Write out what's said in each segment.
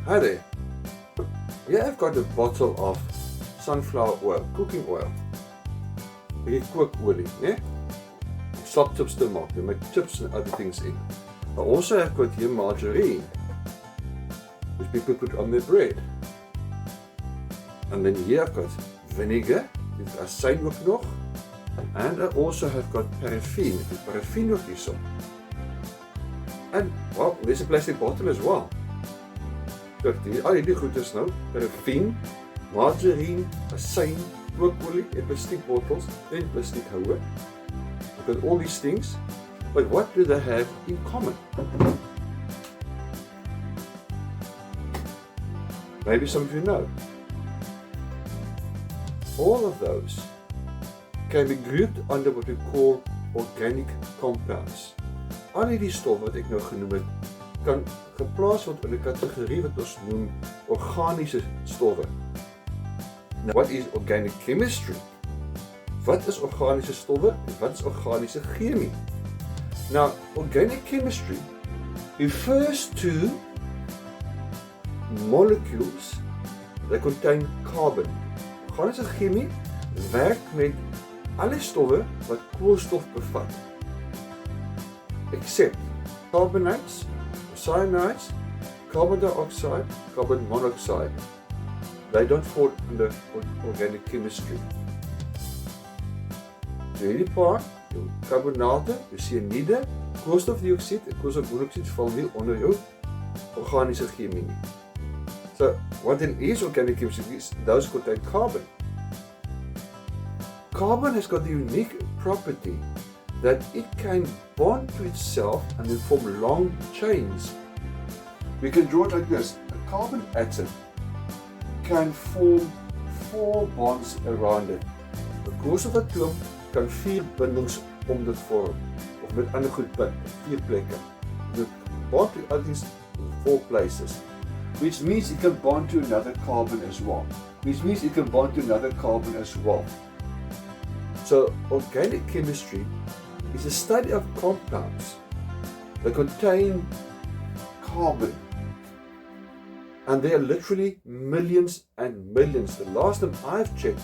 Hi there. Here I've got a bottle of sunflower oil, cooking oil. Bietjie kookolie, né? Slap chips te maak. Jy maak chips and other things in. I also have got here margarine, which people put on their bread. And then here I've got vinegar, dit asyn ook nog. And I also have got paraffin, dit paraffin ook hierso. And, well, there's a plastic bottle as well. Kijk, al die goeders nou, paraffin, margarine, asyn, kookolie, en plastiek bottles, en plastiek houer. I've got all these things, but what do they have in common? Maybe some of you know. All of those can be grouped under what we call organic compounds. Al die stof wat ek nou genoem het, kan geplaas word in 'n kategorie wat ons noem organiese stowwe. Now, what is organic chemistry? Wat is organiese stowwe en wat is organiese chemie? Now, organic chemistry refers to molecules that contain carbon. Organiese chemie werk met alle stowwe wat koolstof bevat, except carbonates, cyanides, carbon dioxide, carbon monoxide. They don't fall under organic chemistry. So hierdie paar, jou carbonate, jou cyanide, koolstofdioksied en koolstofmonoksied val nie onder jou organiese chemie nie. So what then is organic chemistry? Those contain carbon. Carbon has got the unique property that it can bond to itself and then form long chains. We can draw it like this. A carbon atom can form 4 bonds around it. 'n Koolstofatoom kan 4 bindings om dit vorm, of met ander goed bind, 4 plekke. It bond to at least 4 places, which means it can bond to another carbon as well. Which means it can bond to another carbon as well. So organic chemistry is a study of compounds that contain carbon. And there are literally millions and millions. The last time I've checked,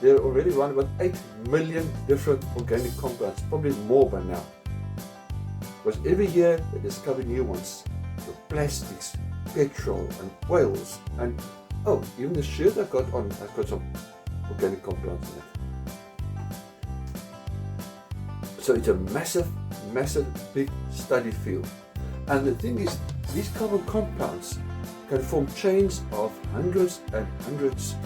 there are already around about 8 million different organic compounds, probably more by now. Because every year they discover new ones. The plastics, petrol and oils, and even the shirt I've got on, I've got some organic compounds in it. So it's a massive, big study field. And the thing is, these carbon compounds can form chains of hundreds and hundreds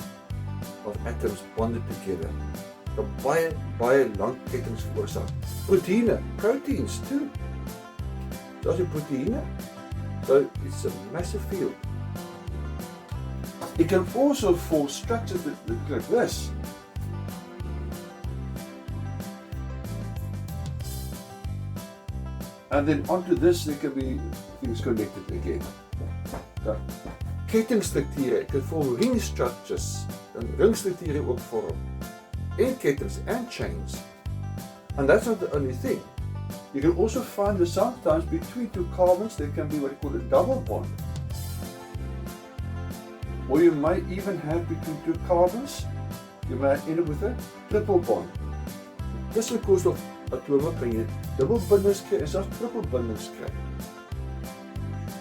of atoms bonded together. Kan baie lang kettinge veroorsaak. Proteins too. Daar's die proteïene. So it's a massive field. It can also form structures that look like this. And then onto this there can be things connected again. So, kettingstrukture kan vorm ring structures, en ringstrukture ook vorm. En kettings and chains. And that's not the only thing. You can also find that sometimes between 2 carbons there can be what you call a double bond. Or you might even have between 2 carbons, you might end up with a triple bond. Tussen koolstofatome kan jy dubbel bindings kry en selfs triple bindings kry.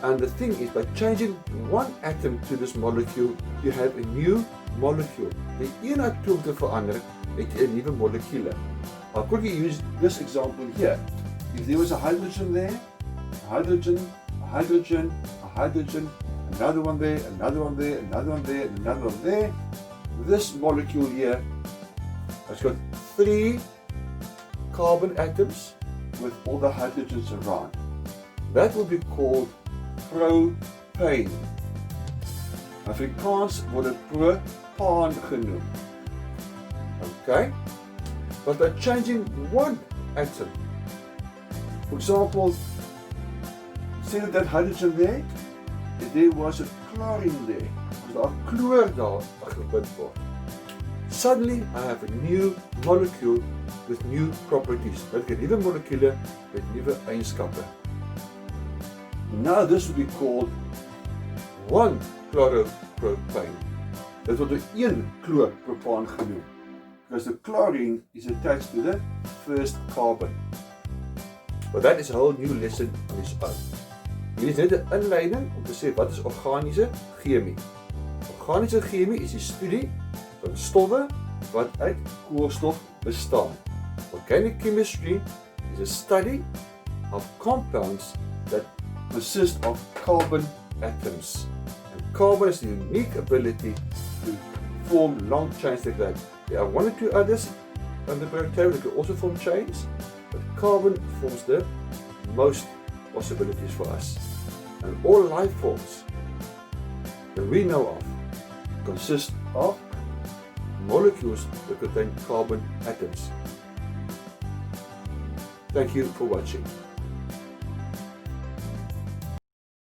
And the thing is, by changing one atom to this molecule, you have a new molecule. Die een atoom te verander, het jy 'n nuwe molecule. I'll quickly use this example here. If there was a hydrogen there, a hydrogen, a hydrogen, a hydrogen, another one there, another one there, another one there, and another one there, this molecule here has got 3 carbon atoms with all the hydrogens around. That will be called propane. Afrikaans word dit propaan genoem. Okay? But by changing one atom, for example, say that hydrogen there, if there was a chlorine there, as daar chloor daar gebind word. Suddenly I have a new molecule with new properties. Dit is 'n nuwe molekule met nuwe eienskappe. Now this will be called one chloropropane. Dit word 'n chloropropaan genoem, because the chlorine is attached to the first carbon. But that is a whole new lesson on its own. Hier is net 'n inleiding om te sê wat is organiese chemie. Organiese chemie is die studie van stowwe wat uit koolstof bestaan. Organic chemistry is a study of compounds that consist of carbon atoms. And carbon has the unique ability to form long chains like that. There are one or two others on the periodic table that can also form chains, but carbon forms the most possibilities for us. And all life forms that we know of consist of molecules that contain carbon atoms. Thank you for watching.